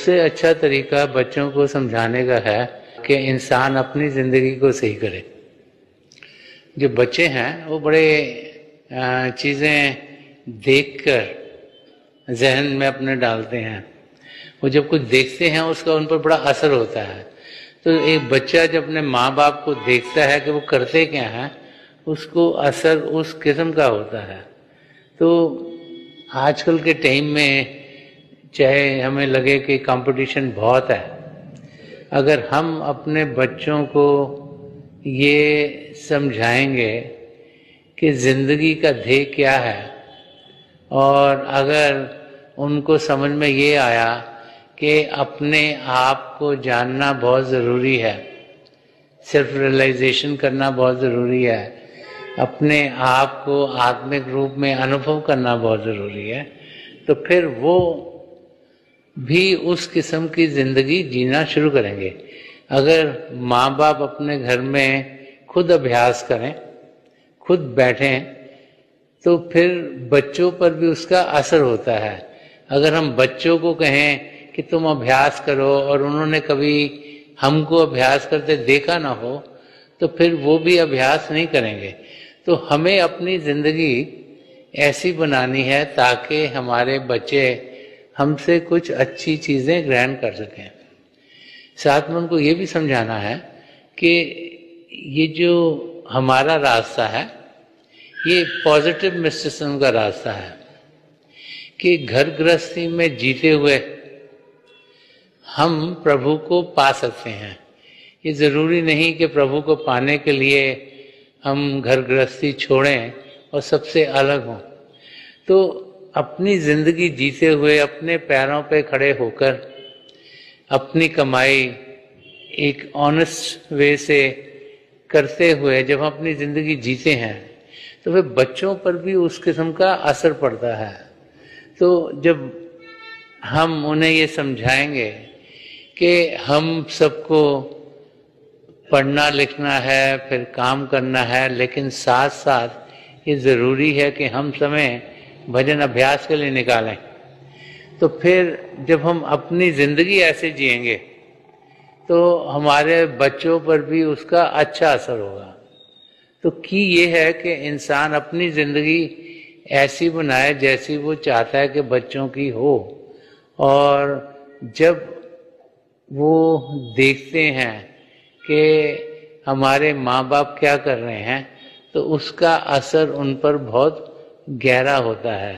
सबसे अच्छा तरीका बच्चों को समझाने का है कि इंसान अपनी ज़िंदगी को सही करे। जो बच्चे हैं वो बड़े चीज़ें देखकर जहन में अपने डालते हैं। वो जब कुछ देखते हैं उसका उन पर बड़ा असर होता है। तो एक बच्चा जब अपने माँ बाप को देखता है कि वो करते क्या हैं, उसको असर उस किस्म का होता है। तो आजकल के टाइम में चाहे हमें लगे कि कंपटीशन बहुत है, अगर हम अपने बच्चों को ये समझाएंगे कि ज़िंदगी का ध्येय क्या है, और अगर उनको समझ में ये आया कि अपने आप को जानना बहुत ज़रूरी है, सेल्फ रियलाइजेशन करना बहुत ज़रूरी है, अपने आप को आत्मिक रूप में अनुभव करना बहुत ज़रूरी है, तो फिर वो भी उस किस्म की ज़िंदगी जीना शुरू करेंगे। अगर माँ बाप अपने घर में खुद अभ्यास करें, खुद बैठें, तो फिर बच्चों पर भी उसका असर होता है। अगर हम बच्चों को कहें कि तुम अभ्यास करो और उन्होंने कभी हमको अभ्यास करते देखा ना हो, तो फिर वो भी अभ्यास नहीं करेंगे। तो हमें अपनी ज़िंदगी ऐसी बनानी है ताकि हमारे बच्चे हमसे कुछ अच्छी चीज़ें ग्रहण कर सकें। साथ में उनको ये भी समझाना है कि ये जो हमारा रास्ता है ये पॉजिटिव मिस्टिसिज्म का रास्ता है कि घर गृहस्थी में जीते हुए हम प्रभु को पा सकते हैं। ये ज़रूरी नहीं कि प्रभु को पाने के लिए हम घर गृहस्थी छोड़ें और सबसे अलग हों। तो अपनी ज़िंदगी जीते हुए अपने पैरों पे खड़े होकर अपनी कमाई एक ऑनेस्ट वे से करते हुए जब हम अपनी ज़िंदगी जीते हैं तो फिर बच्चों पर भी उस किस्म का असर पड़ता है। तो जब हम उन्हें ये समझाएंगे कि हम सबको पढ़ना लिखना है, फिर काम करना है, लेकिन साथ साथ ये ज़रूरी है कि हम समय भजन अभ्यास के लिए निकालें, तो फिर जब हम अपनी ज़िंदगी ऐसे जिएंगे तो हमारे बच्चों पर भी उसका अच्छा असर होगा। तो की ये है कि इंसान अपनी ज़िंदगी ऐसी बनाए जैसी वो चाहता है कि बच्चों की हो, और जब वो देखते हैं कि हमारे माँ बाप क्या कर रहे हैं तो उसका असर उन पर बहुत गहरा होता है।